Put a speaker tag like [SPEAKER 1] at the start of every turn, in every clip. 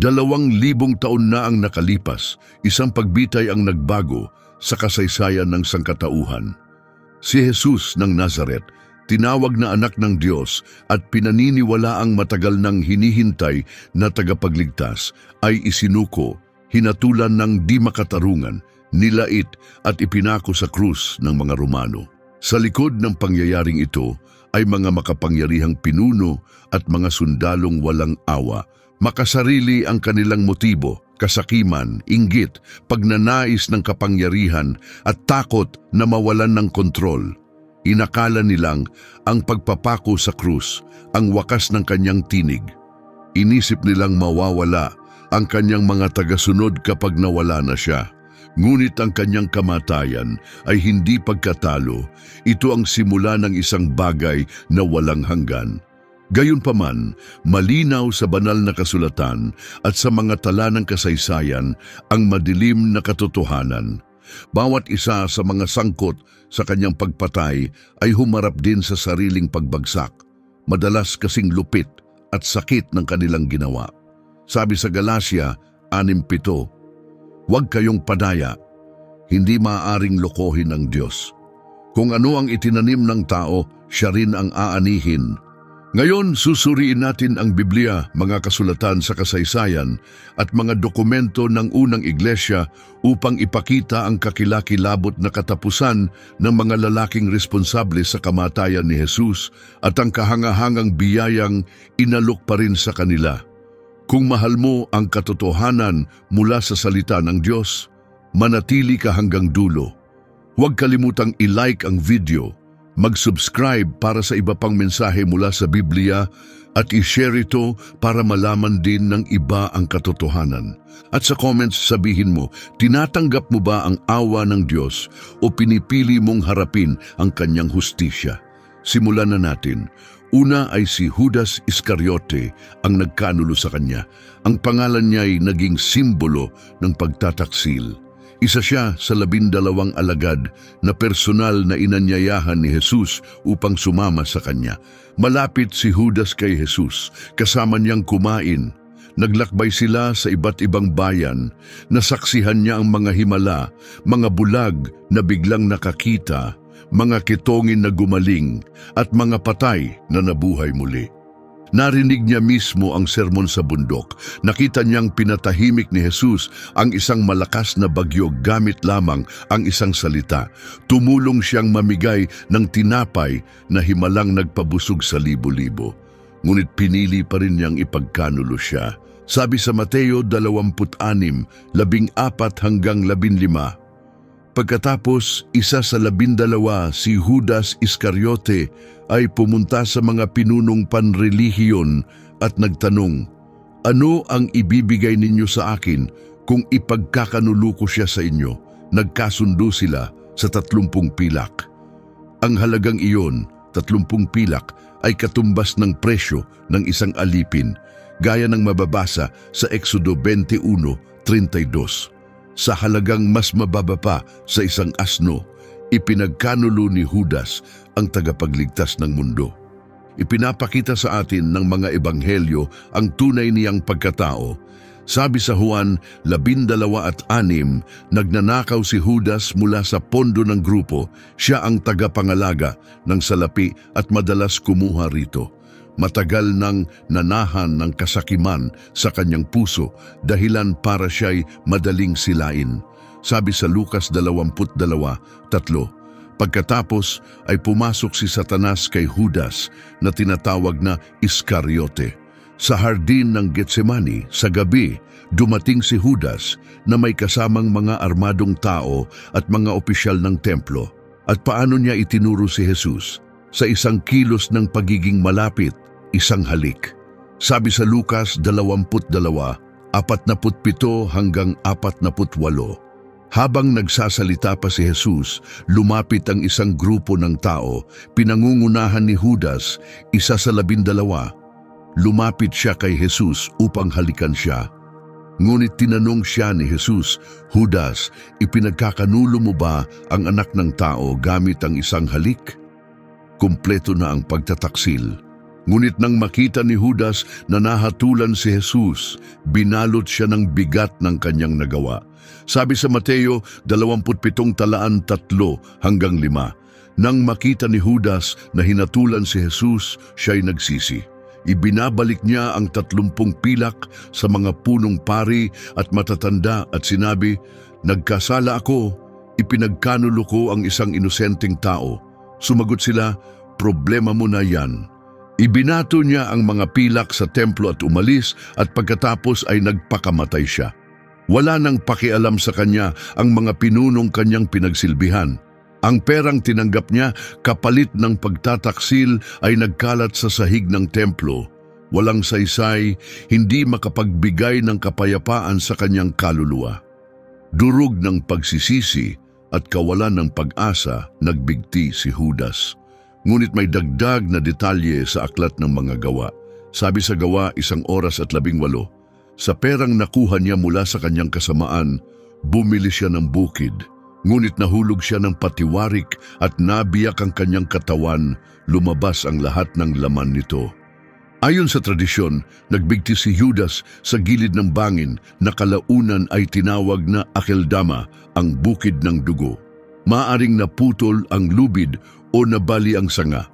[SPEAKER 1] 2,000 taon na ang nakalipas, isang pagbitay ang nagbago sa kasaysayan ng sangkatauhan. Si Jesus ng Nazaret, tinawag na anak ng Diyos at pinaniniwala ang matagal nang hinihintay na tagapagligtas, ay isinuko, hinatulan ng di makatarungan, nilait at ipinako sa krus ng mga Romano. Sa likod ng pangyayaring ito ay mga makapangyarihang pinuno at mga sundalong walang awa. Makasarili ang kanilang motibo, kasakiman, inggit, pagnanais ng kapangyarihan at takot na mawalan ng kontrol. Inakala nilang ang pagpapako sa krus ang wakas ng kanyang tinig. Inisip nilang mawawala ang kanyang mga tagasunod kapag nawala na siya. Ngunit ang kanyang kamatayan ay hindi pagkatalo. Ito ang simula ng isang bagay na walang hanggan. Gayunpaman, malinaw sa banal na kasulatan at sa mga tala ng kasaysayan ang madilim na katotohanan. Bawat isa sa mga sangkot sa kanyang pagpatay ay humarap din sa sariling pagbagsak, madalas kasing lupit at sakit ng kanilang ginawa. Sabi sa Galacia 6:7, "Huwag kayong padaya, hindi maaaring lokohin ng Diyos. Kung ano ang itinanim ng tao, siya rin ang aanihin." Ngayon, susuriin natin ang Biblia, mga kasulatan sa kasaysayan at mga dokumento ng unang iglesia upang ipakita ang kakilakilabot na katapusan ng mga lalaking responsable sa kamatayan ni Jesus at ang kahangahangang biyayang inalok pa rin sa kanila. Kung mahal mo ang katotohanan mula sa salita ng Diyos, manatili ka hanggang dulo. Huwag kalimutang i-like ang video, mag-subscribe para sa iba pang mensahe mula sa Biblia at i-share ito para malaman din ng iba ang katotohanan. At sa comments sabihin mo, tinatanggap mo ba ang awa ng Diyos o pinipili mong harapin ang kanyang hustisya? Simulan na natin. Una ay si Judas Iscariote ang nagkanulo sa kanya. Ang pangalan niya ay naging simbolo ng pagtataksil. Isa siya sa 12 alagad na personal na inanyayahan ni Jesus upang sumama sa kanya. Malapit si Judas kay Jesus, kasama niyang kumain. Naglakbay sila sa iba't ibang bayan, nasaksihan niya ang mga himala, mga bulag na biglang nakakita, mga kitongin na gumaling, at mga patay na nabuhay muli. Narinig niya mismo ang sermon sa bundok. Nakita niyang pinatahimik ni Jesus ang isang malakas na bagyo gamit lamang ang isang salita. Tumulong siyang mamigay ng tinapay na himalang nagpabusog sa libo-libo. Ngunit pinili pa rin niyang ipagkanulo siya. Sabi sa Mateo 26, 14-15, pagkatapos, isa sa 12, si Judas Iscariote, ay pumunta sa mga pinunong panrelihiyon at nagtanong, "Ano ang ibibigay ninyo sa akin kung ipagkakanulo ko siya sa inyo?" Nagkasundo sila sa 30 pilak. Ang halagang iyon, 30 pilak, ay katumbas ng presyo ng isang alipin, gaya ng mababasa sa Exodo 21:32. Sa halagang mas mababa pa sa isang asno, ipinagkanulo ni Judas ang tagapagligtas ng mundo. Ipinapakita sa atin ng mga ebanghelyo ang tunay niyang pagkatao. Sabi sa Juan 12:6, nagnanakaw si Judas mula sa pondo ng grupo. Siya ang tagapangalaga ng salapi at madalas kumuha rito. Matagal nang nanahan ng kasakiman sa kanyang puso, dahilan para siya'y madaling silain. Sabi sa Lucas 22:3, pagkatapos ay pumasok si Satanas kay Judas na tinatawag na Iscariote. Sa hardin ng Getsemani, sa gabi, dumating si Judas na may kasamang mga armadong tao at mga opisyal ng templo. At paano niya itinuro si Jesus? Sa isang kilos ng pagiging malapit, isang halik. Sabi sa Lucas 22:47-48, habang nagsasalita pa si Jesus, lumapit ang isang grupo ng tao, pinangungunahan ni Judas, isa sa 12. Lumapit siya kay Jesus upang halikan siya. Ngunit tinanong siya ni Jesus, "Judas, ipinagkakanulo mo ba ang anak ng tao gamit ang isang halik?" Kumpleto na ang pagtataksil. Ngunit nang makita ni Judas na nahatulan si Jesus, binalot siya ng bigat ng kanyang nagawa. Sabi sa Mateo 27:3-5, nang makita ni Judas na hinatulan si Jesus, siya'y nagsisi. Ibinabalik niya ang 30 pilak sa mga punong pari at matatanda at sinabi, "Nagkasala ako, ipinagkanulo ko ang isang inosenteng tao." Sumagot sila, "Problema mo na yan." Ibinato niya ang mga pilak sa templo at umalis at pagkatapos ay nagpakamatay siya. Wala nang pakialam sa kanya ang mga pinunong kanyang pinagsilbihan. Ang perang tinanggap niya kapalit ng pagtataksil ay nagkalat sa sahig ng templo. Walang saysay, hindi makapagbigay ng kapayapaan sa kanyang kaluluwa. Durog ng pagsisisi at kawalan ng pag-asa, nagbigti si Judas. Ngunit may dagdag na detalye sa aklat ng mga gawa. Sabi sa Gawa 1:18, sa perang nakuha niya mula sa kanyang kasamaan, bumili siya ng bukid. Ngunit nahulog siya ng patiwarik at nabiyak ang kanyang katawan, lumabas ang lahat ng laman nito. Ayon sa tradisyon, nagbigti si Judas sa gilid ng bangin na kalaunan ay tinawag na Akeldama, ang bukid ng dugo. Maaring naputol ang lubid o nabali ang sanga,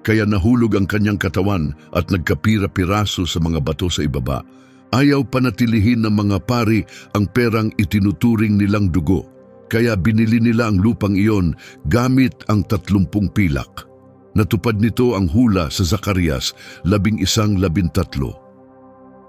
[SPEAKER 1] kaya nahulog ang kanyang katawan at nagkapira-piraso sa mga bato sa ibaba. Ayaw panatilihin ng mga pari ang perang itinuturing nilang dugo, kaya binili nila ang lupang iyon gamit ang 30 pilak. Natupad nito ang hula sa Zacarias 11:13.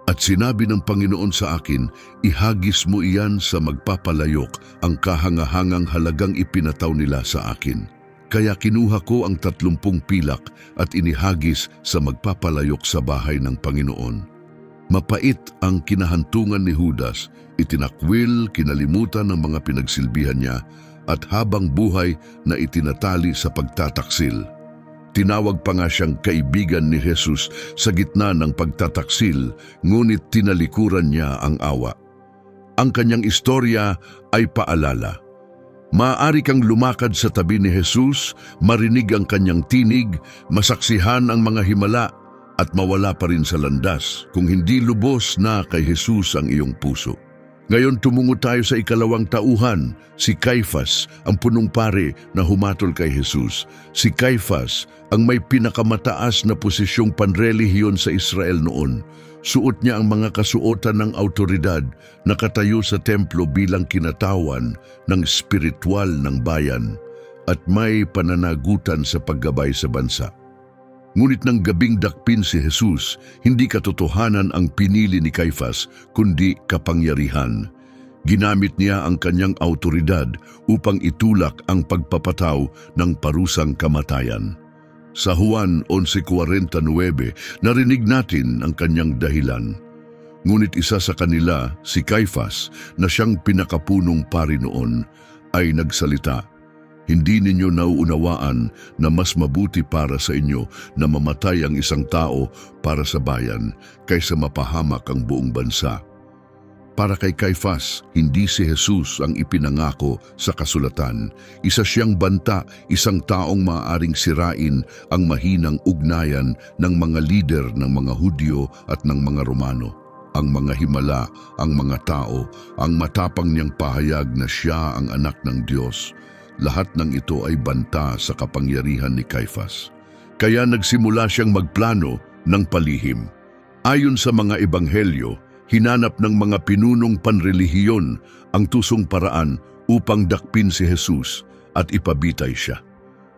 [SPEAKER 1] At sinabi ng Panginoon sa akin, ihagis mo iyan sa magpapalayok ang kahangahangang halagang ipinataw nila sa akin. Kaya kinuha ko ang 30 pilak at inihagis sa magpapalayok sa bahay ng Panginoon. Mapait ang kinahantungan ni Judas, itinakwil, kinalimutan ng mga pinagsilbihan niya at habang buhay na itinatali sa pagtataksil. Tinawag pa nga siyang kaibigan ni Jesus sa gitna ng pagtataksil, ngunit tinalikuran niya ang awa. Ang kanyang istorya ay paalala. Maaari kang lumakad sa tabi ni Jesus, marinig ang kanyang tinig, masaksihan ang mga himala, at mawala pa rin sa landas kung hindi lubos na kay Jesus ang iyong puso. Ngayon tumungo tayo sa ikalawang tauhan, si Caifas, ang punong pari na humatol kay Jesus. Si Caifas, ang may pinakamataas na posisyong panrelihiyon sa Israel noon. Suot niya ang mga kasuotan ng autoridad, nakatayo sa templo bilang kinatawan ng spiritual ng bayan, at may pananagutan sa paggabay sa bansa. Ngunit nang gabing dakpin si Jesus, hindi katotohanan ang pinili ni Caifas, kundi kapangyarihan. Ginamit niya ang kanyang autoridad upang itulak ang pagpapataw ng parusang kamatayan. Sa Juan 11:49, narinig natin ang kanyang dahilan. Ngunit isa sa kanila, si Caifas, na siyang pinakapunong pari noon, ay nagsalita, "Hindi ninyo nauunawaan na mas mabuti para sa inyo na mamatay ang isang tao para sa bayan kaysa mapahamak ang buong bansa." Para kay Caifas, hindi si Jesus ang ipinangako sa kasulatan. Isa siyang banta, isang taong maaaring sirain ang mahinang ugnayan ng mga lider ng mga Hudyo at ng mga Romano. Ang mga himala, ang mga tao, ang matapang niyang pahayag na siya ang anak ng Diyos. Lahat ng ito ay banta sa kapangyarihan ni Caifas. Kaya nagsimula siyang magplano ng palihim. Ayon sa mga ebanghelyo, hinanap ng mga pinunong panrelihiyon ang tusong paraan upang dakpin si Jesus at ipabitay siya.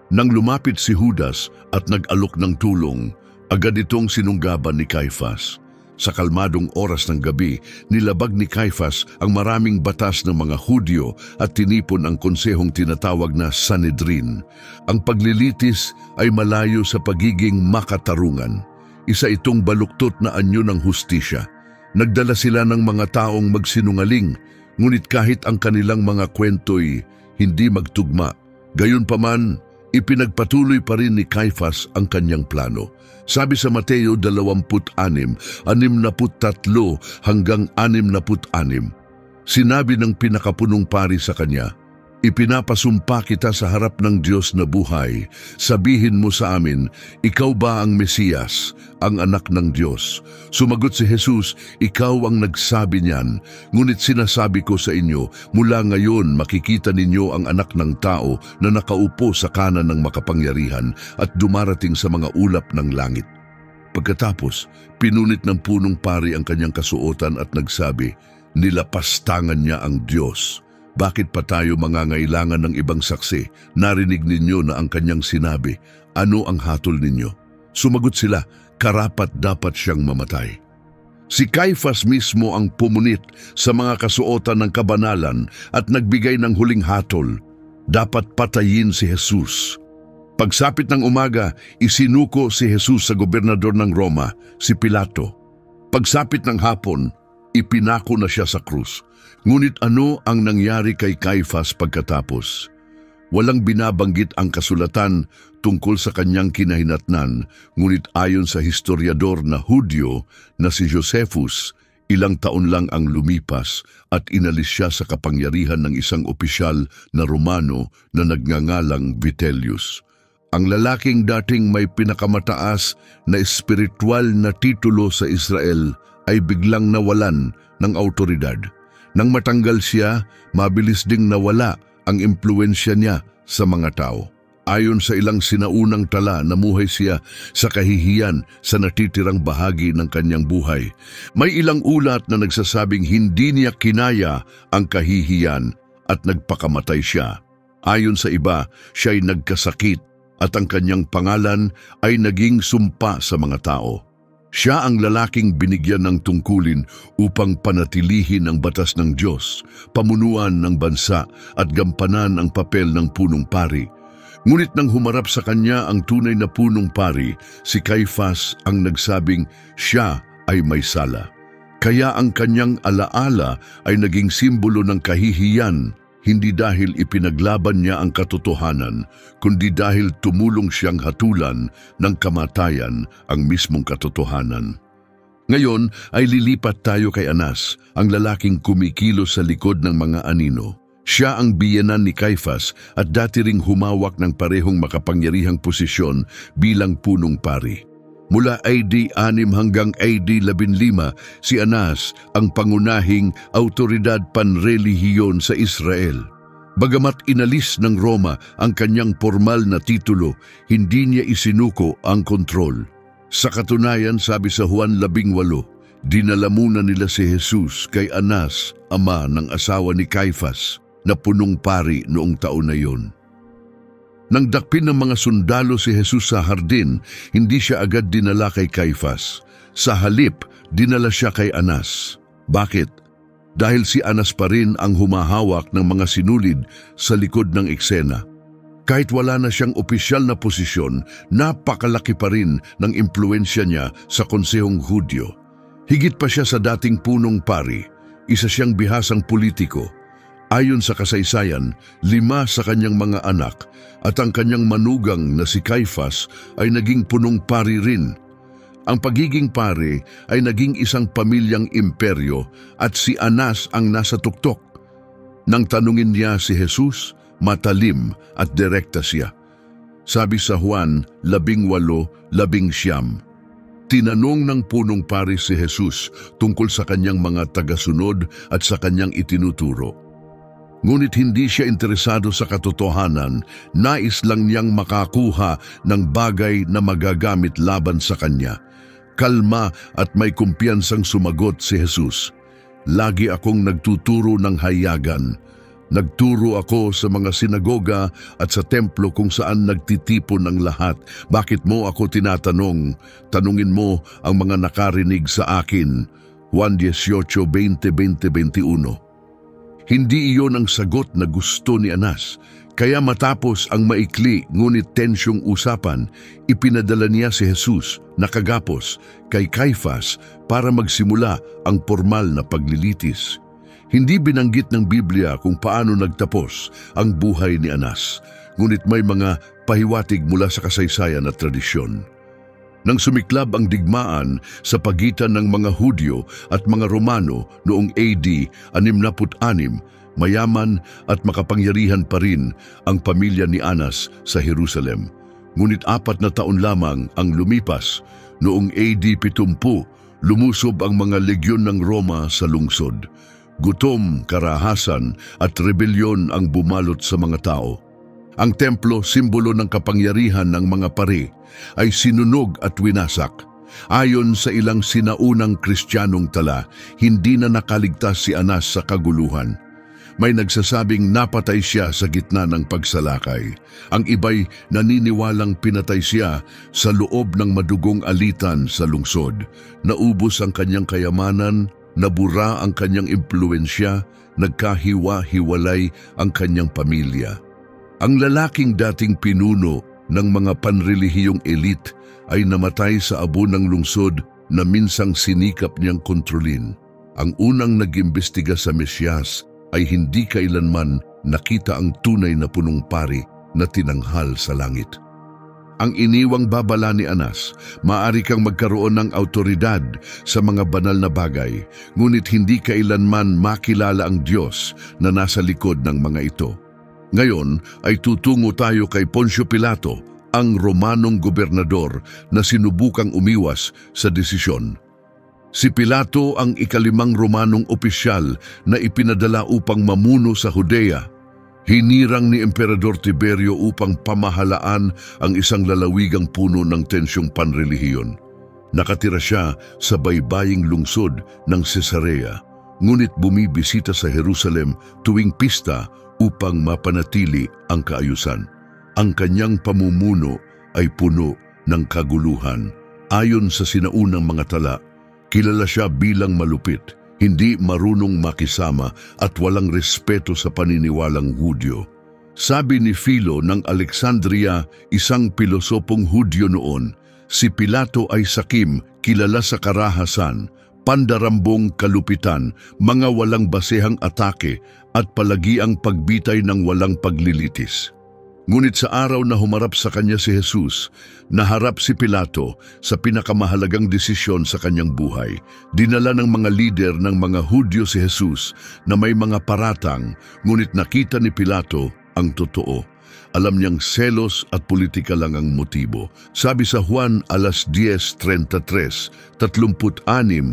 [SPEAKER 1] Nang lumapit si Judas at nag-alok ng tulong, agad itong sinunggaban ni Caifas. Sa kalmadong oras ng gabi, nilabag ni Caifas ang maraming batas ng mga Hudyo at tinipon ang konsehong tinatawag na Sanhedrin. Ang paglilitis ay malayo sa pagiging makatarungan. Isa itong baluktot na anyo ng hustisya. Nagdala sila ng mga taong magsinungaling, ngunit kahit ang kanilang mga kwento'y hindi magtugma. Gayunpaman, ipinagpatuloy pa rin ni Caifas ang kanyang plano. Sabi sa Mateo 26:63 hanggang 66, sinabi ng pinakapunong pari sa kanya, Ipinapasumpa kita sa harap ng Diyos na buhay. Sabihin mo sa amin, ikaw ba ang Mesiyas, ang anak ng Diyos? Sumagot si Jesus, ikaw ang nagsabi niyan. Ngunit sinasabi ko sa inyo, mula ngayon makikita ninyo ang anak ng tao na nakaupo sa kanan ng makapangyarihan at dumarating sa mga ulap ng langit. Pagkatapos, pinunit ng punong pari ang kanyang kasuotan at nagsabi, nilapastangan niya ang Diyos. Bakit pa tayo mangangailangan ng ibang saksi? Narinig ninyo na ang kanyang sinabi. Ano ang hatol ninyo? Sumagot sila, karapat-dapat siyang mamatay. Si Caifas mismo ang pumunit sa mga kasuotan ng kabanalan at nagbigay ng huling hatol. Dapat patayin si Jesus. Pagsapit ng umaga, isinuko si Jesus sa gobernador ng Roma, si Pilato. Pagsapit ng hapon, ipinako na siya sa krus. Ngunit ano ang nangyari kay Caifas pagkatapos? Walang binabanggit ang kasulatan tungkol sa kanyang kinahinatnan, ngunit ayon sa historiador na Hudyo na si Josephus, ilang taon lang ang lumipas at inalis siya sa kapangyarihan ng isang opisyal na Romano na nagngangalang Vitellius. Ang lalaking dating may pinakamataas na espiritual na titulo sa Israel ay biglang nawalan ng autoridad. Nang matanggal siya, mabilis ding nawala ang impluensya niya sa mga tao. Ayon sa ilang sinaunang tala, namuhay siya sa kahihiyan sa natitirang bahagi ng kanyang buhay. May ilang ulat na nagsasabing hindi niya kinaya ang kahihiyan at nagpakamatay siya. Ayon sa iba, siya ay nagkasakit at ang kanyang pangalan ay naging sumpa sa mga tao. Siya ang lalaking binigyan ng tungkulin upang panatilihin ang batas ng Diyos, pamunuan ng bansa at gampanan ang papel ng punong pari. Ngunit nang humarap sa kanya ang tunay na punong pari, si Caifas ang nagsabing siya ay may sala. Kaya ang kanyang alaala ay naging simbolo ng kahihiyan, hindi dahil ipinaglaban niya ang katotohanan, kundi dahil tumulong siyang hatulan ng kamatayan ang mismong katotohanan. Ngayon ay lilipat tayo kay Anas, ang lalaking kumikilos sa likod ng mga anino. Siya ang biyenan ni Caifas at dati ring humawak ng parehong makapangyarihang posisyon bilang punong pari. Mula AD 6 hanggang AD 15, si Anas ang pangunahing autoridad panrelihiyon sa Israel. Bagamat inalis ng Roma ang kanyang formal na titulo, hindi niya isinuko ang kontrol. Sa katunayan, sabi sa Juan 18, dinala muna nila si Jesus kay Anas, ama ng asawa ni Caifas, na punong pari noong taon na yun. Nang dakpin ng mga sundalo si Jesus sa hardin, hindi siya agad dinala kay Caifas. Sa halip, dinala siya kay Anas. Bakit? Dahil si Anas pa rin ang humahawak ng mga sinulid sa likod ng eksena. Kahit wala na siyang opisyal na posisyon, napakalaki pa rin ng impluensya niya sa konsehong Hudyo. Higit pa siya sa dating punong pari, isa siyang bihasang politiko. Ayon sa kasaysayan, 5 sa kanyang mga anak at ang kanyang manugang na si Caifas ay naging punong pari rin. Ang pagiging pari ay naging isang pamilyang imperyo at si Anas ang nasa tuktok. Nang tanungin niya si Jesus, matalim at direkta siya. Sabi sa Juan 18:19, tinanong ng punong pari si Jesus tungkol sa kanyang mga tagasunod at sa kanyang itinuturo. Ngunit hindi siya interesado sa katotohanan, nais lang niyang makakuha ng bagay na magagamit laban sa kanya. Kalma at may kumpiyansang sumagot si Jesus, lagi akong nagtuturo ng hayagan. Nagturo ako sa mga sinagoga at sa templo kung saan nagtitipon ng lahat. Bakit mo ako tinatanong? Tanungin mo ang mga nakarinig sa akin. Juan 18:20-21. Hindi iyon ang sagot na gusto ni Anas. Kaya matapos ang maikli ngunit tensyong usapan, ipinadala niya si Jesus na kagapos kay Caifas para magsimula ang formal na paglilitis. Hindi binanggit ng Biblia kung paano nagtapos ang buhay ni Anas, ngunit may mga pahiwatig mula sa kasaysayan at tradisyon. Nang sumiklab ang digmaan sa pagitan ng mga Hudyo at mga Romano noong AD 66, mayaman at makapangyarihan pa rin ang pamilya ni Anas sa Jerusalem. Ngunit 4 na taon lamang ang lumipas, noong AD 70, lumusob ang mga legyon ng Roma sa lungsod. Gutom, karahasan at rebelyon ang bumalot sa mga tao. Ang templo, simbolo ng kapangyarihan ng mga pari, ay sinunog at winasak. Ayon sa ilang sinaunang Kristiyanong tala, hindi na nakaligtas si Anas sa kaguluhan. May nagsasabing napatay siya sa gitna ng pagsalakay. Ang iba'y naniniwalang pinatay siya sa loob ng madugong alitan sa lungsod. Naubos ang kanyang kayamanan, nabura ang kanyang impluensya, nagkahiwa-hiwalay ang kanyang pamilya. Ang lalaking dating pinuno ng mga panrelihiyong elite ay namatay sa abo ng lungsod na minsang sinikap niyang kontrolin. Ang unang nag-imbestiga sa Mesyas ay hindi kailanman nakita ang tunay na punong pari na tinanghal sa langit. Ang iniwang babala ni Anas, maaari kang magkaroon ng autoridad sa mga banal na bagay, ngunit hindi kailanman makilala ang Diyos na nasa likod ng mga ito. Ngayon ay tutungo tayo kay Poncio Pilato, ang Romanong gobernador na sinubukang umiwas sa desisyon. Si Pilato ang ika-5 Romanong opisyal na ipinadala upang mamuno sa Judea. Hinirang ni Emperador Tiberio upang pamahalaan ang isang lalawigang puno ng tensyong panrelihiyon. Nakatira siya sa baybaying lungsod ng Cesarea, ngunit bumibisita sa Jerusalem tuwing pista upang mapanatili ang kaayusan. Ang kanyang pamumuno ay puno ng kaguluhan. Ayon sa sinaunang mga tala, kilala siya bilang malupit, hindi marunong makisama at walang respeto sa paniniwalang Hudyo. Sabi ni Philo ng Alexandria, isang pilosopong Hudyo noon, si Pilato ay sakim, kilala sa karahasan, pandarambong kalupitan, mga walang basehang atake at palagiang pagbitay ng walang paglilitis. Ngunit sa araw na humarap sa kanya si Jesus, naharap si Pilato sa pinakamahalagang desisyon sa kanyang buhay. Dinala ng mga lider ng mga Hudyo si Jesus na may mga paratang, ngunit nakita ni Pilato ang totoo. Alam niyang selos at politika lang ang motibo. Sabi sa Juan 10:33, 36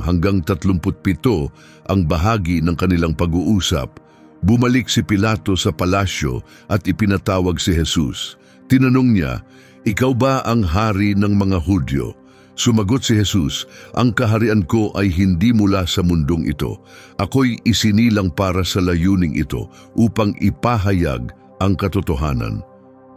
[SPEAKER 1] hanggang 37 ang bahagi ng kanilang pag-uusap. Bumalik si Pilato sa palasyo at ipinatawag si Jesus. Tinanong niya, "Ikaw ba ang hari ng mga Hudyo?" Sumagot si Jesus, "Ang kaharian ko ay hindi mula sa mundong ito. Ako'y isinilang para sa layuning ito upang ipahayag ang katotohanan."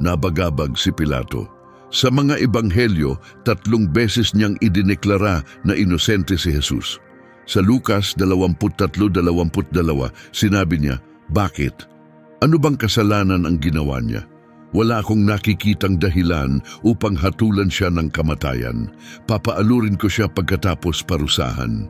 [SPEAKER 1] Nabagabag si Pilato. Sa mga ebanghelyo, 3 beses niyang idineklara na inosente si Jesus. Sa Lucas 23:22, sinabi niya, "Bakit? Ano bang kasalanan ang ginawa niya? Wala akong nakikitang dahilan upang hatulan siya ng kamatayan. Papaalurin ko siya pagkatapos parusahan."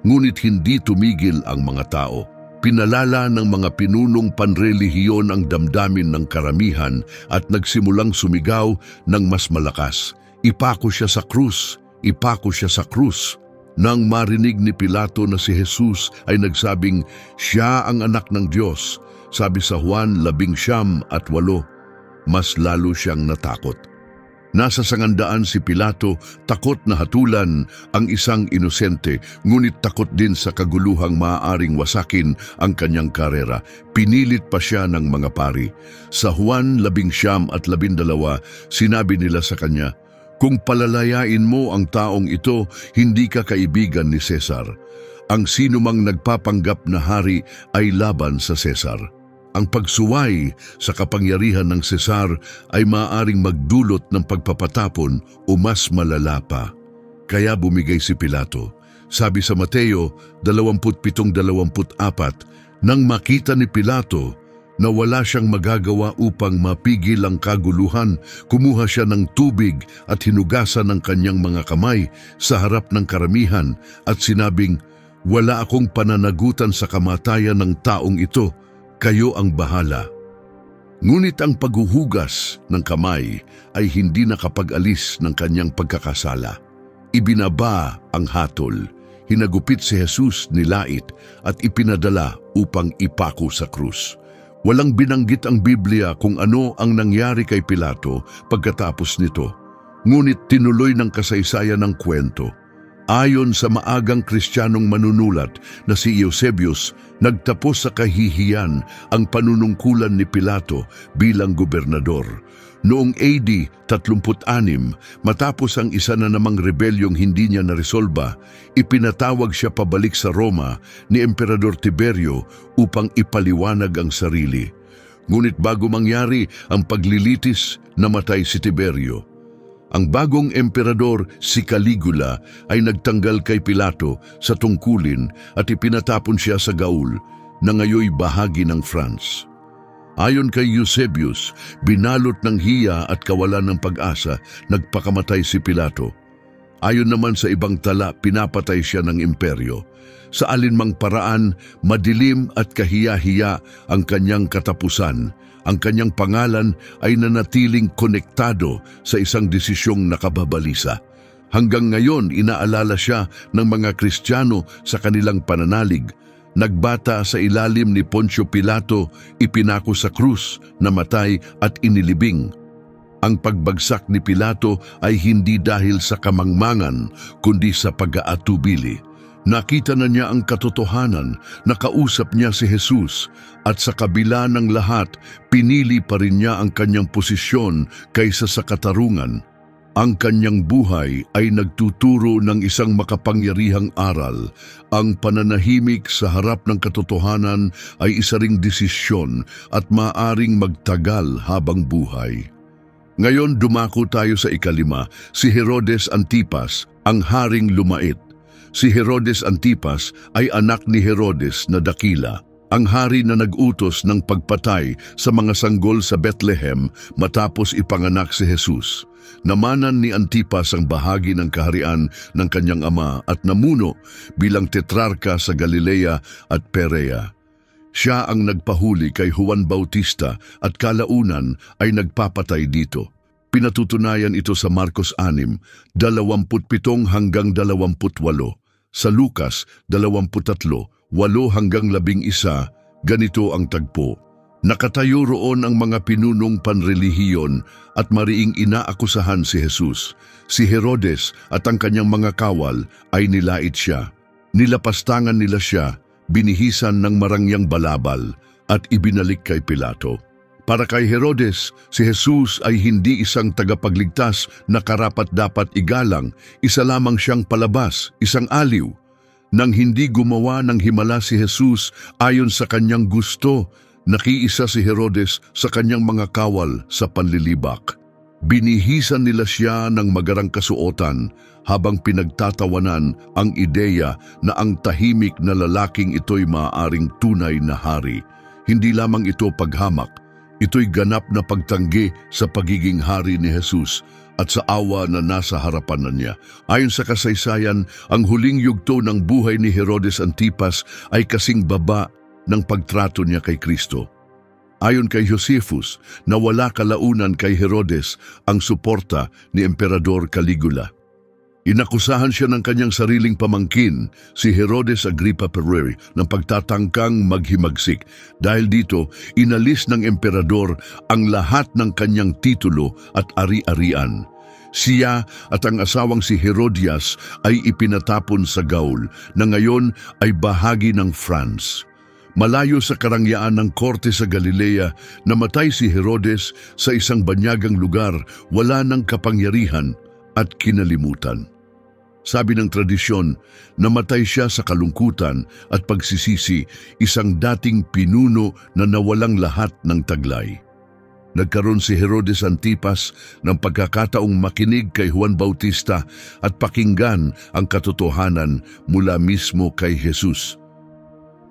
[SPEAKER 1] Ngunit hindi tumigil ang mga tao. Pinalala ng mga pinunong panrelihiyon ang damdamin ng karamihan at nagsimulang sumigaw ng mas malakas, "Ipako siya sa krus! Ipako siya sa krus!" Nang marinig ni Pilato na si Jesus ay nagsabing siya ang anak ng Diyos, sabi sa Juan 10:8, mas lalo siyang natakot. Nasa sangandaan si Pilato, takot na hatulan ang isang inosente, ngunit takot din sa kaguluhang maaaring wasakin ang kanyang karera. Pinilit pa siya ng mga pari. Sa Juan 10:12, sinabi nila sa kanya, "Kung palalayain mo ang taong ito, hindi ka kaibigan ni Cesar. Ang sinumang nagpapanggap na hari ay laban sa Cesar. Ang pagsuway sa kapangyarihan ng Cesar ay maaaring magdulot ng pagpapatapon o mas malala pa." Kaya bumigay si Pilato. Sabi sa Mateo 27:24, nang makita ni Pilato na wala siyang magagawa upang mapigil ang kaguluhan, kumuha siya ng tubig at hinugasan ng kanyang mga kamay sa harap ng karamihan at sinabing, "Wala akong pananagutan sa kamatayan ng taong ito, kayo ang bahala." Ngunit ang paghuhugas ng kamay ay hindi nakapag-alis ng kanyang pagkakasala. Ibinaba ang hatol, Hinagupit si Jesus, nilait at ipinadala upang ipako sa krus. Walang binanggit ang Biblia kung ano ang nangyari kay Pilato pagkatapos nito. Ngunit tinuloy ng kasaysayan ng kwento. Ayon sa maagang Kristiyanong manunulat na si Eusebius, nagtapos sa kahihiyan ang panunungkulan ni Pilato bilang gobernador. Noong AD 36, matapos ang isa na namang rebelyong hindi niya naresolba, ipinatawag siya pabalik sa Roma ni Emperador Tiberio upang ipaliwanag ang sarili. Ngunit bago mangyari ang paglilitis, namatay si Tiberio. Ang bagong emperador, si Caligula, ay nagtanggal kay Pilato sa tungkulin at ipinatapon siya sa Gaul na ngayoy bahagi ng France. Ayon kay Eusebius, binalot ng hiya at kawalan ng pag-asa, nagpakamatay si Pilato. Ayon naman sa ibang tala, pinapatay siya ng imperyo. Sa alinmang paraan, madilim at kahiya-hiya ang kanyang katapusan. Ang kanyang pangalan ay nanatiling konektado sa isang desisyong nakababalisa. Hanggang ngayon, inaalala siya ng mga Kristiyano sa kanilang pananalig. Nagbata sa ilalim ni Poncio Pilato, ipinako sa krus, namatay at inilibing. Ang pagbagsak ni Pilato ay hindi dahil sa kamangmangan, kundi sa pag-aatubili. Nakita na niya ang katotohanan, nakausap niya si Jesus, at sa kabila ng lahat, pinili pa rin niya ang kanyang posisyon kaysa sa katarungan. Ang kanyang buhay ay nagtuturo ng isang makapangyarihang aral. Ang pananahimik sa harap ng katotohanan ay isa ring desisyon at maaring magtagal habang buhay. Ngayon dumako tayo sa ikalima, si Herodes Antipas, ang haring lumait. Si Herodes Antipas ay anak ni Herodes na dakila, ang hari na nag-utos ng pagpatay sa mga sanggol sa Bethlehem matapos ipanganak si Jesus. Namanan ni Antipas ang bahagi ng kaharian ng kanyang ama at namuno bilang tetrarka sa Galilea at Perea. Siya ang nagpahuli kay Juan Bautista at kalaunan ay nagpapatay dito. Pinatutunayan ito sa Marcos 6, 27 hanggang 28. Sa Lucas 23, 8 hanggang 11, ganito ang tagpo. Nakatayo roon ang mga pinunong panrelihiyon at mariing inaakusahan si Jesus. Si Herodes at ang kanyang mga kawal ay nilait siya. Nilapastangan nila siya, binihisan ng marangyang balabal at ibinalik kay Pilato. Para kay Herodes, si Jesus ay hindi isang tagapagligtas na karapat-dapat igalang, isa lamang siyang palabas, isang aliw. Nang hindi gumawa ng himala si Jesus ayon sa kanyang gusto, nakiisa si Herodes sa kanyang mga kawal sa panlilibak. Binihisan nila siya ng magarang kasuotan habang pinagtatawanan ang ideya na ang tahimik na lalaking ito'y maaaring tunay na hari. Hindi lamang ito paghamak, ito'y ganap na pagtanggi sa pagiging hari ni Jesus at sa awa na nasa harapan na niya. Ayon sa kasaysayan, ang huling yugto ng buhay ni Herodes Antipas ay kasing baba ng pagtrato niya kay Kristo. Ayon kay Josephus, nawala kalaunan kay Herodes ang suporta ni Emperador Caligula. Inakusahan siya ng kanyang sariling pamangkin, si Herodes Agrippa I, ng pagtatangkang maghimagsik. Dahil dito, inalis ng emperador ang lahat ng kanyang titulo at ari-arian. Siya at ang asawang si Herodias ay ipinatapon sa Gaul, na ngayon ay bahagi ng France. Malayo sa karangyaan ng korte sa Galilea, namatay si Herodes sa isang banyagang lugar, wala ng kapangyarihan at kinalimutan. Sabi ng tradisyon, namatay siya sa kalungkutan at pagsisisi, isang dating pinuno na nawalang lahat ng taglay. Nagkaroon si Herodes Antipas ng pagkakataong makinig kay Juan Bautista at pakinggan ang katotohanan mula mismo kay Jesus.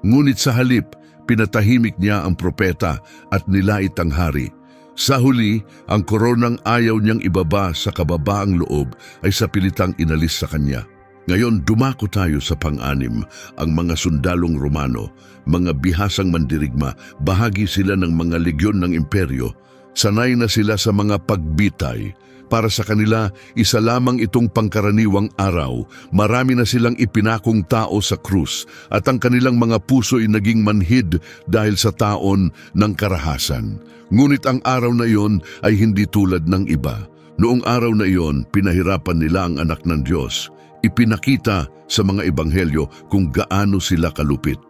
[SPEAKER 1] Ngunit sa halip, pinatahimik niya ang propeta at nilait ang hari. Sa huli, ang koronang ayaw niyang ibaba sa kababaang loob ay sa pilitang inalis sa kanya. Ngayon, dumako tayo sa pang-anim, ang mga sundalong Romano, mga bihasang mandirigma, bahagi sila ng mga legyon ng imperyo. Sanay na sila sa mga pagbitay. Para sa kanila, isa lamang itong pangkaraniwang araw. Marami na silang ipinakong tao sa krus at ang kanilang mga puso ay naging manhid dahil sa taon ng karahasan. Ngunit ang araw na iyon ay hindi tulad ng iba. Noong araw na iyon, pinahirapan nila ang anak ng Diyos. Ipinakita sa mga ebanghelyo kung gaano sila kalupit.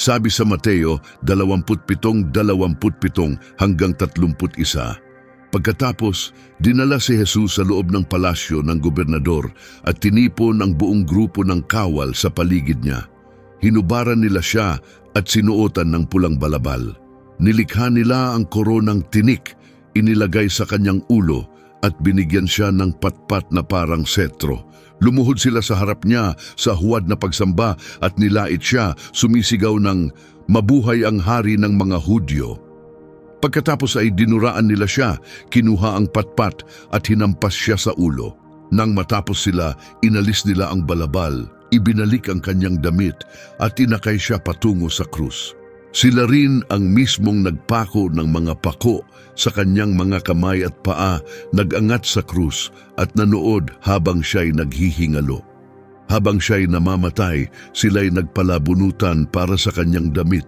[SPEAKER 1] Sabi sa Mateo 27:27 hanggang 31. Pagkatapos, dinala si Jesus sa loob ng palasyo ng gobernador at tinipon ang buong grupo ng kawal sa paligid niya. Hinubaran nila siya at sinuotan ng pulang balabal. Nilikha nila ang koronang tinik, inilagay sa kanyang ulo at binigyan siya ng patpat na parang setro. Lumuhod sila sa harap niya sa huwad na pagsamba at nilait siya, sumisigaw ng mabuhay ang hari ng mga Hudyo. Pagkatapos ay dinuraan nila siya, kinuha ang patpat at hinampas siya sa ulo. Nang matapos sila, inalis nila ang balabal, ibinalik ang kanyang damit at inakay siya patungo sa krus. Sila rin ang mismong nagpako ng mga pako sa kanyang mga kamay at paa, nagangat sa krus at nanood habang siya'y naghihingalo. Habang siya'y namamatay, sila'y nagpalabunutan para sa kanyang damit.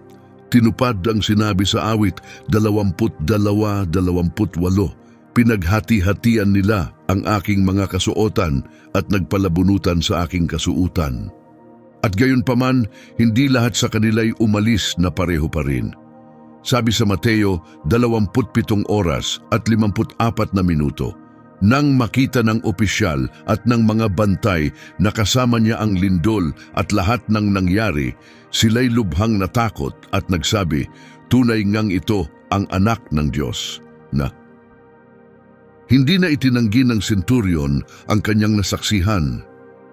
[SPEAKER 1] Tinupad ang sinabi sa awit 22:28. Pinaghati-hatian nila ang aking mga kasuotan at nagpalabunutan sa aking kasuutan. At gayon paman, hindi lahat sa kanila'y umalis na pareho pa rin. Sabi sa Mateo 27:54. Nang makita ng opisyal at ng mga bantay na kasama niya ang lindol at lahat ng nangyari, sila'y lubhang natakot at nagsabi, tunay ngang ito ang anak ng Diyos na. Hindi na itinanggi ng senturyon ang kanyang nasaksihan.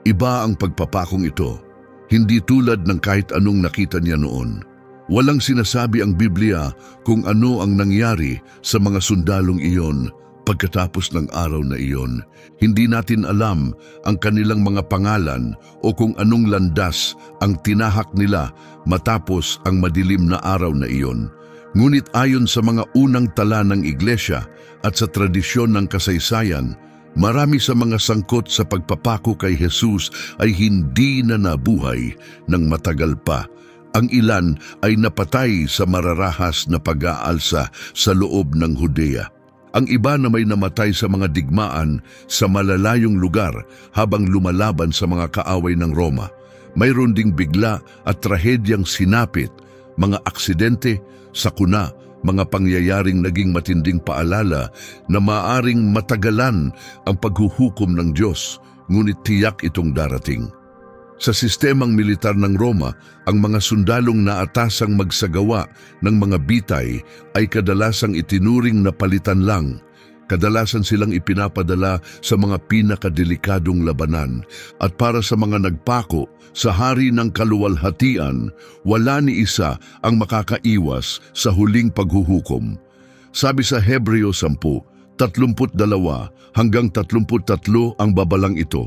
[SPEAKER 1] Iba ang pagpapakong ito, hindi tulad ng kahit anong nakita niya noon. Walang sinasabi ang Biblia kung ano ang nangyari sa mga sundalong iyon. Pagkatapos ng araw na iyon, hindi natin alam ang kanilang mga pangalan o kung anong landas ang tinahak nila matapos ang madilim na araw na iyon. Ngunit ayon sa mga unang tala ng iglesia at sa tradisyon ng kasaysayan, marami sa mga sangkot sa pagpapako kay Jesus ay hindi na nabuhay ng matagal pa. Ang ilan ay napatay sa mararahas na pag-aalsa sa loob ng Judea. Ang iba na may namatay sa mga digmaan sa malalayong lugar habang lumalaban sa mga kaaway ng Roma. Mayroon ding bigla at trahedyang sinapit, mga aksidente, sakuna, mga pangyayaring naging matinding paalala na maaring matagalan ang paghuhukom ng Diyos, ngunit tiyak itong darating. Sa sistemang militar ng Roma, ang mga sundalong naatasang magsagawa ng mga bitay ay kadalasang itinuring na palitan lang. Kadalasan silang ipinapadala sa mga pinakadelikadong labanan at para sa mga nagpako sa hari ng kaluwalhatian, wala ni isa ang makakaiwas sa huling paghuhukom. Sabi sa Hebreo 10:32 hanggang 33 ang babalang ito.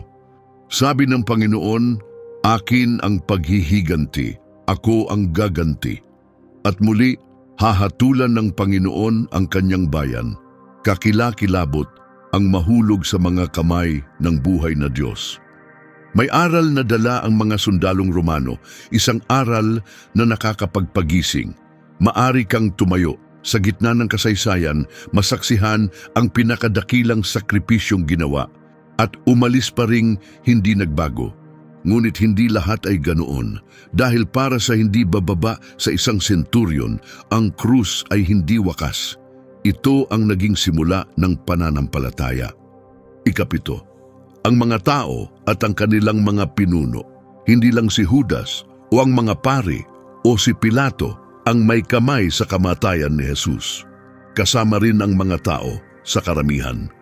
[SPEAKER 1] Sabi ng Panginoon, akin ang paghihiganti, ako ang gaganti. At muli, hahatulan ng Panginoon ang kanyang bayan. Kakilakilabot ang mahulog sa mga kamay ng buhay na Diyos. May aral na dala ang mga sundalong Romano, isang aral na nakakapagpagising. Maari kang tumayo sa gitna ng kasaysayan, masaksihan ang pinakadakilang sakripisyong ginawa at umalis pa ring hindi nagbago. Ngunit hindi lahat ay ganoon dahil para sa hindi bababa sa isang senturyon, ang krus ay hindi wakas. Ito ang naging simula ng pananampalataya. 7. Ang mga tao at ang kanilang mga pinuno, hindi lang si Judas o ang mga pari o si Pilato ang may kamay sa kamatayan ni Jesus. Kasama rin ang mga tao sa karamihan.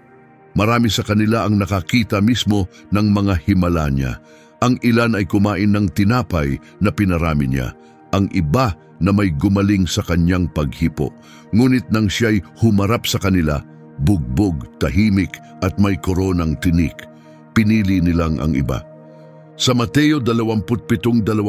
[SPEAKER 1] Marami sa kanila ang nakakita mismo ng mga himala niya. Ang ilan ay kumain ng tinapay na pinarami niya. Ang iba na may gumaling sa kanyang paghipo. Ngunit nang siya'y humarap sa kanila, bugbog, tahimik at may koronang tinik, pinili nilang ang iba. Sa Mateo 27:21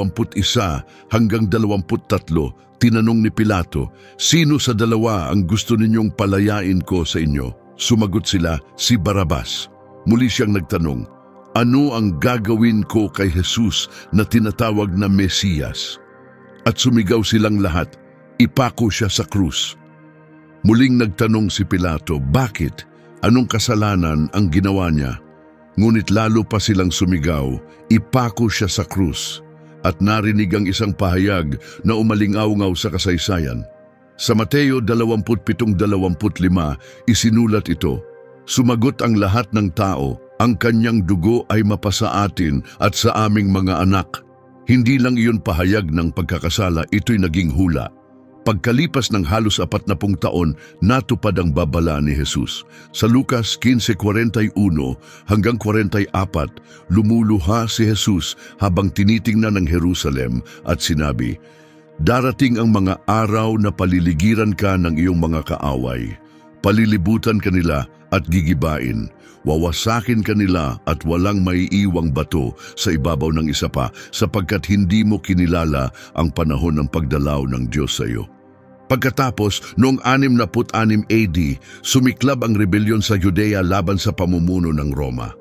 [SPEAKER 1] hanggang 23, tinanong ni Pilato, "Sino sa dalawa ang gusto ninyong palayain ko sa inyo?" Sumagot sila, "Si Barabas." Muli siyang nagtanong, "Ano ang gagawin ko kay Jesus na tinatawag na Mesiyas?" At sumigaw silang lahat, "Ipako siya sa krus." Muling nagtanong si Pilato, "Bakit? Anong kasalanan ang ginawa niya?" Ngunit lalo pa silang sumigaw, "Ipako siya sa krus." At narinig ang isang pahayag na umalingaw-ngaw sa kasaysayan. Sa Mateo 27:25, isinulat ito, "Sumagot ang lahat ng tao, ang kanyang dugo ay mapasa atin at sa aming mga anak." Hindi lang iyon pahayag ng pagkakasala, ito'y naging hula. Pagkalipas ng halos 40 taon, natupad ang babala ni Jesus. Sa Lucas 15:41 hanggang 44, lumuluha si Jesus habang tinitingnan ng Jerusalem at sinabi, "Darating ang mga araw na paliligiran ka ng iyong mga kaaway. Palilibutan kanila at gigibain. Wawasakin kanila at walang maiiwang bato sa ibabaw ng isa pa, sapagkat hindi mo kinilala ang panahon ng pagdalaw ng Diyos sa iyo." Pagkatapos, noong 66 AD, sumiklab ang rebelyon sa Judea laban sa pamumuno ng Roma.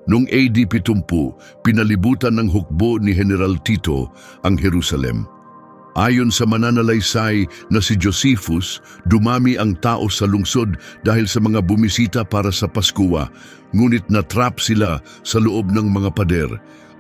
[SPEAKER 1] Noong AD 70, pinalibutan ng hukbo ni General Tito ang Jerusalem. Ayon sa mananalaysay na si Josephus, dumami ang tao sa lungsod dahil sa mga bumisita para sa Paskwa, ngunit natrap sila sa loob ng mga pader.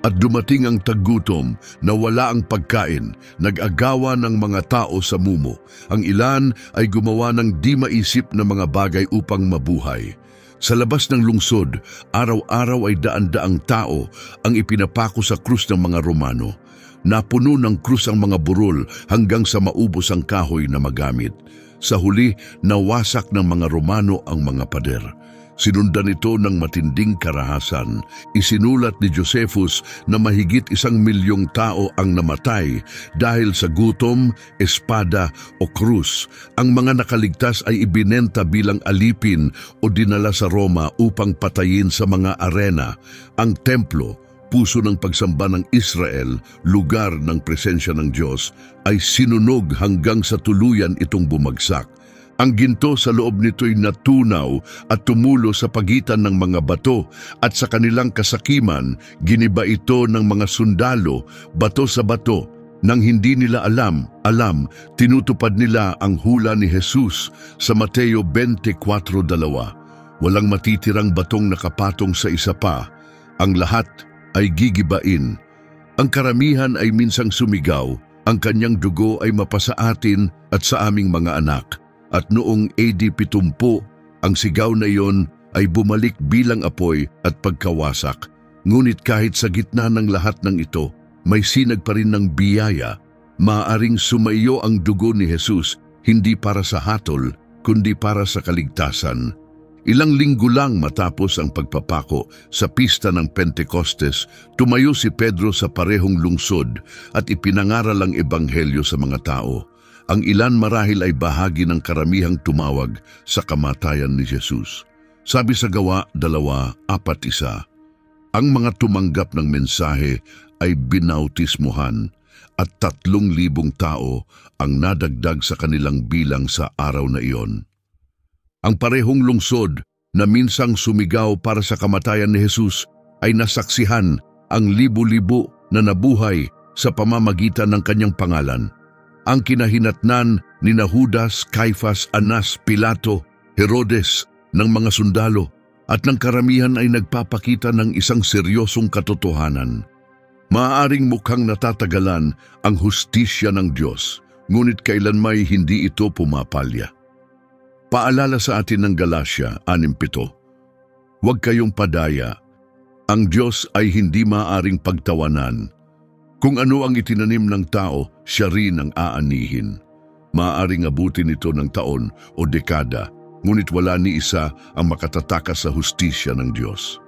[SPEAKER 1] At dumating ang taggutom na wala ang pagkain, nag-agawa ng mga tao sa mumo. Ang ilan ay gumawa ng di maisip na mga bagay upang mabuhay. Sa labas ng lungsod, araw-araw ay daan-daang tao ang ipinapako sa krus ng mga Romano. Napuno ng krus ang mga burol hanggang sa maubos ang kahoy na magamit. Sa huli, nawasak ng mga Romano ang mga pader. Sinundan ito ng matinding karahasan. Isinulat ni Josephus na mahigit 1,000,000 tao ang namatay dahil sa gutom, espada o krus. Ang mga nakaligtas ay ibinenta bilang alipin o dinala sa Roma upang patayin sa mga arena. Ang templo, puso ng pagsamba ng Israel, lugar ng presensya ng Diyos, ay sinunog hanggang sa tuluyan itong bumagsak. Ang ginto sa loob nito'y natunaw at tumulo sa pagitan ng mga bato, at sa kanilang kasakiman, giniba ito ng mga sundalo, bato sa bato. Nang hindi nila alam, tinutupad nila ang hula ni Jesus sa Mateo 24:2. Walang matitirang batong nakapatong sa isa pa, ang lahat ay gigibain. Ang karamihan ay minsang sumigaw, "Ang kanyang dugo ay mapasa atin at sa aming mga anak." At noong AD 70, ang sigaw na iyon ay bumalik bilang apoy at pagkawasak. Ngunit kahit sa gitna ng lahat ng ito, may sinag pa rin ng biyaya. Maaaring sumaiyo ang dugo ni Jesus, hindi para sa hatol, kundi para sa kaligtasan. Ilang linggo lang matapos ang pagpapako sa pista ng Pentecostes, tumayo si Pedro sa parehong lungsod at ipinangaral ang ebanghelyo sa mga tao. Ang ilan marahil ay bahagi ng karamihang tumawag sa kamatayan ni Jesus. Sabi sa Gawa 2:4, ang mga tumanggap ng mensahe ay binautismuhan at 3,000 tao ang nadagdag sa kanilang bilang sa araw na iyon. Ang parehong lungsod na minsang sumigaw para sa kamatayan ni Jesus ay nasaksihan ang libo-libo na nabuhay sa pamamagitan ng kanyang pangalan. Ang kinahinatnan ni Judas, Caifas, Anas, Pilato, Herodes, ng mga sundalo at ng karamihan ay nagpapakita ng isang seryosong katotohanan. Maaaring mukhang natatagalan ang hustisya ng Diyos, ngunit kailanmay hindi ito pumapalya. Paalala sa atin ng Galatia 6:7, huwag kayong padaya. Ang Diyos ay hindi maaaring pagtawanan. Kung ano ang itinanim ng tao, siya rin ang aanihin. Maaaring abutin ito ng taon o dekada, ngunit wala ni isa ang makatatakas sa hustisya ng Diyos.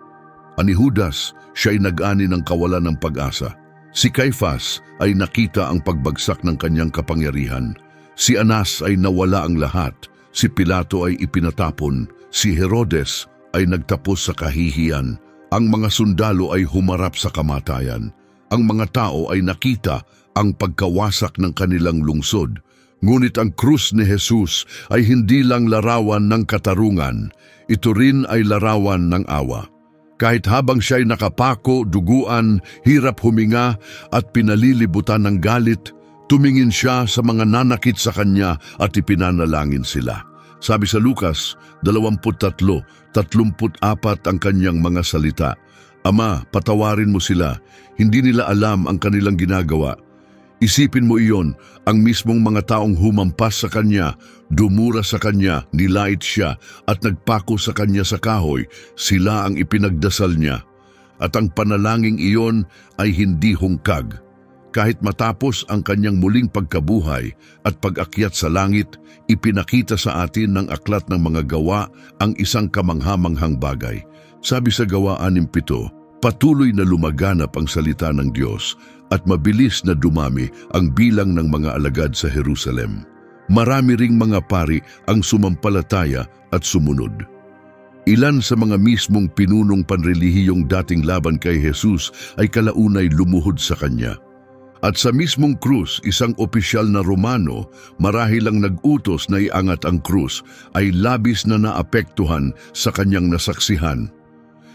[SPEAKER 1] Ani Judas, siya ay nag-ani ng kawalan ng pag-asa. Si Caifas ay nakita ang pagbagsak ng kanyang kapangyarihan. Si Anas ay nawala ang lahat. Si Pilato ay ipinatapon. Si Herodes ay nagtapos sa kahihiyan. Ang mga sundalo ay humarap sa kamatayan. Ang mga tao ay nakita ang pagkawasak ng kanilang lungsod. Ngunit ang krus ni Jesus ay hindi lang larawan ng katarungan, ito rin ay larawan ng awa. Kahit habang siya'y nakapako, duguan, hirap huminga at pinalilibutan ng galit, tumingin siya sa mga nanakit sa kanya at ipinanalangin sila. Sabi sa Lucas 23:34 ang kanyang mga salita, "Ama, patawarin mo sila, hindi nila alam ang kanilang ginagawa." Isipin mo iyon, ang mismong mga taong humampas sa kanya, dumura sa kanya, nilait siya at nagpako sa kanya sa kahoy, sila ang ipinagdasal niya. At ang panalangin iyon ay hindi hungkag. Kahit matapos ang kanyang muling pagkabuhay at pag-akyat sa langit, ipinakita sa atin ng aklat ng mga gawa ang isang kamanghamanghang bagay. Sabi sa Gawa 6:7, patuloy na lumaganap ang salita ng Diyos at mabilis na dumami ang bilang ng mga alagad sa Jerusalem. Marami ring mga pari ang sumampalataya at sumunod. Ilan sa mga mismong pinunong panrelihiyong dating laban kay Jesus ay kalaunay lumuhod sa kanya. At sa mismong krus, isang opisyal na Romano, marahil lang nag-utos na iangat ang krus, ay labis na naapektuhan sa kanyang nasaksihan.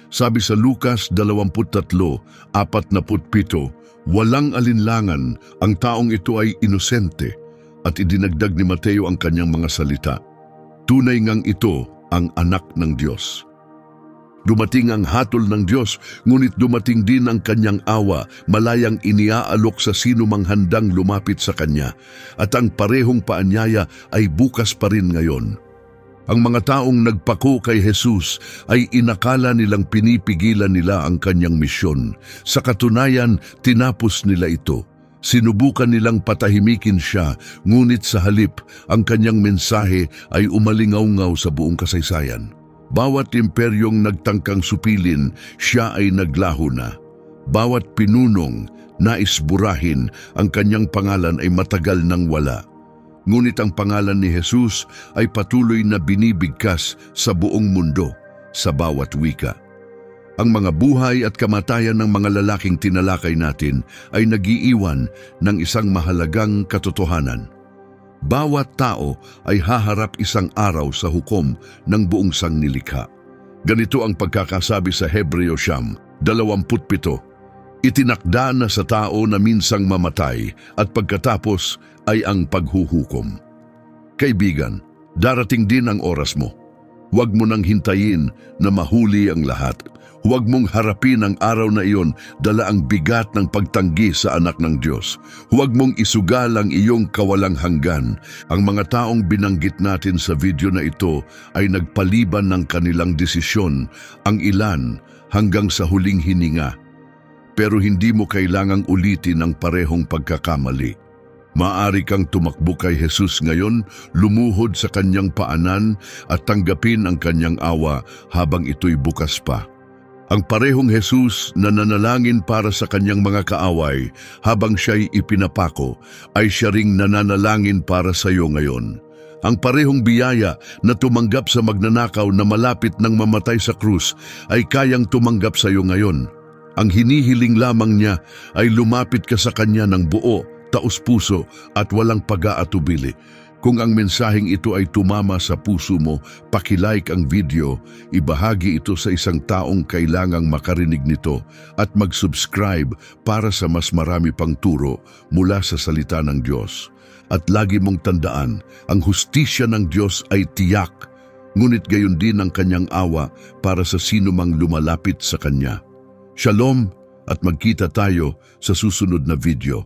[SPEAKER 1] Sabi sa Lucas 23:47, walang alinlangan, ang taong ito ay inosente, at idinagdag ni Mateo ang kanyang mga salita. Tunay ngang ito ang anak ng Diyos. Dumating ang hatol ng Diyos, ngunit dumating din ang kanyang awa, malayang iniaalok sa sino mang handang lumapit sa kanya, at ang parehong paanyaya ay bukas pa rin ngayon. Ang mga taong nagpako kay Jesus ay inakala nilang pinipigilan nila ang kanyang misyon. Sa katunayan, tinapos nila ito. Sinubukan nilang patahimikin siya, ngunit sa halip, ang kanyang mensahe ay umalingaw-ngaw sa buong kasaysayan. Bawat imperyong nagtangkang supilin, siya ay naglaho na. Bawat pinunong nais burahin, ang kanyang pangalan ay matagal nang wala. Ngunit ang pangalan ni Jesus ay patuloy na binibigkas sa buong mundo, sa bawat wika. Ang mga buhay at kamatayan ng mga lalaking tinalakay natin ay nagiiwan ng isang mahalagang katotohanan. Bawat tao ay haharap isang araw sa hukom ng buong sangnilikha. Ganito ang pagkakasabi sa Hebreo 27. Itinakda na sa tao na minsang mamatay at pagkatapos ay ang paghuhukom. Kaibigan, darating din ang oras mo. Huwag mo nang hintayin na mahuli ang lahat. Huwag mong harapin ang araw na iyon dala ang bigat ng pagtanggi sa anak ng Diyos. Huwag mong isugal ang iyong kawalang hanggan. Ang mga taong binanggit natin sa video na ito ay nagpaliban ng kanilang desisyon, ang ilan hanggang sa huling hininga. Pero hindi mo kailangang ulitin ang parehong pagkakamali. Maaari kang tumakbo kay Jesus ngayon, lumuhod sa kanyang paanan at tanggapin ang kanyang awa habang ito'y bukas pa. Ang parehong Jesus na nanalangin para sa kanyang mga kaaway habang siya'y ipinapako, ay siya ring nananalangin para sa iyo ngayon. Ang parehong biyaya na tumanggap sa magnanakaw na malapit ng mamatay sa krus ay kayang tumanggap sa iyo ngayon. Ang hinihiling lamang niya ay lumapit ka sa kanya ng buo, taos-puso at walang pag-aatubili. Kung ang mensaheng ito ay tumama sa puso mo, pakilike ang video, ibahagi ito sa isang taong kailangang makarinig nito at mag-subscribe para sa mas marami pang turo mula sa salita ng Diyos. At lagi mong tandaan, ang hustisya ng Diyos ay tiyak, ngunit gayon din ang kanyang awa para sa sino mang lumalapit sa kanya. Shalom at magkita tayo sa susunod na video.